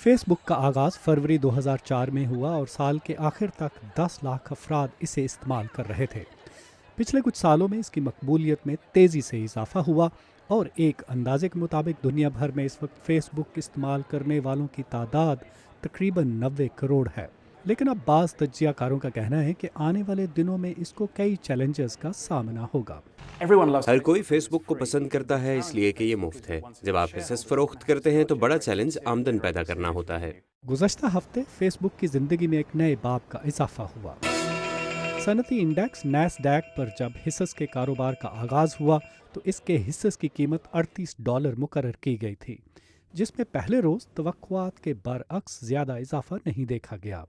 Face book का आगाज़ फरवरी 2004 में हुआ और साल के आखिर तक 10 लाख अफराद इसे इस्तेमाल कर रहे थे। पिछले कुछ सालों में इसकी मकबूलियत में तेज़ी से इजाफा हुआ और एक अंदाजे के मुताबिक दुनिया भर में इस वक्त फेसबुक इस्तेमाल करने वालों की तादाद तकरीबन 90 करोड़ है। लेकिन अब बाज़ तज्जियाकारों का कहना है कि आने वाले दिनों में इसको कई चैलेंजेस का सामना होगा। हर कोई फेसबुक को पसंद करता है इसलिए कि ये मुफ्त है। जब आप हिस्सेस फरोख्त करते हैं तो बड़ा चैलेंज आमदन पैदा करना होता है। गुज़श्ता हफ्ते फेसबुक की ज़िंदगी में एक नए बाब का इजाफा हुआ। सनती इंडेक्स नैस्डैक पर जब हिस्सेस के कारोबार का आगाज़ हुआ तो इसके हिस्सेस की कीमत $38 मुकर्रर की गई थी, जिसमें पहले रोज़ तवक्कुआत के बरअक्स ज़्यादा इजाफा नहीं देखा गया।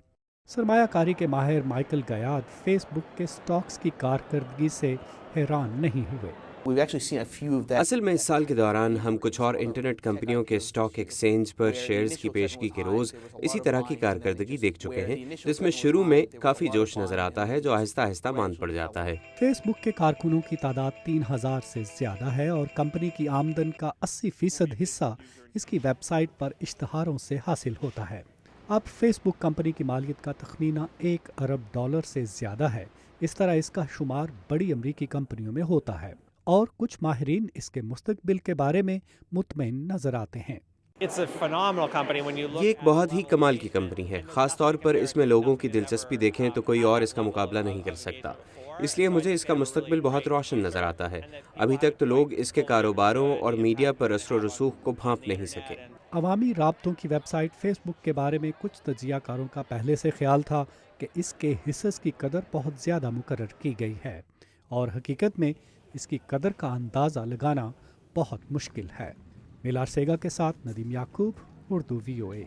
सरमायाकारी के माहिर माइकल गयाद फेसबुक के स्टॉक्स की कारकर्दगी से हैरान नहीं हुए। असल में इस साल के दौरान हम कुछ और इंटरनेट कंपनियों के स्टॉक एक्सचेंज पर शेयर्स की पेशगी के रोज़ इसी तरह की कारकर्दगी देख चुके हैं, जिसमें शुरू में काफ़ी जोश नज़र आता है जो आहिस्ता आहिस्ता मांद पड़ जाता है। फेसबुक के कारकुनों की तादाद 3000 से ज़्यादा है और कंपनी की आमदन का 80% हिस्सा इसकी वेबसाइट पर इश्तहारों से हासिल होता है। अब फेसबुक कंपनी की मालियत का तखमीना $1 अरब से ज़्यादा है। इस तरह इसका शुमार बड़ी अमरीकी कंपनियों में होता है और कुछ माहिरीन इसके मुस्तकबिल के बारे में मुतमईन नजर आते हैं। ये एक बहुत ही कमाल की कंपनी है। ख़ास तौर पर इसमें लोगों की दिलचस्पी देखें तो कोई और इसका मुकाबला नहीं कर सकता। इसलिए मुझे इसका मुस्तकबिल बहुत रोशन नज़र आता है। अभी तक तो लोग इसके कारोबारों और मीडिया पर असर व रसूख को भांप नहीं सके। अवामी राब्तों की वेबसाइट फेसबुक के बारे में कुछ तज्जियाकारों का पहले से ख्याल था कि इसके हिस्सेस की कदर बहुत ज़्यादा मुकर्रर की गई है और हकीकत में इसकी कदर का अंदाज़ा लगाना बहुत मुश्किल है। मिलार सेगा के साथ नदीम याकूब, उर्दू VOA।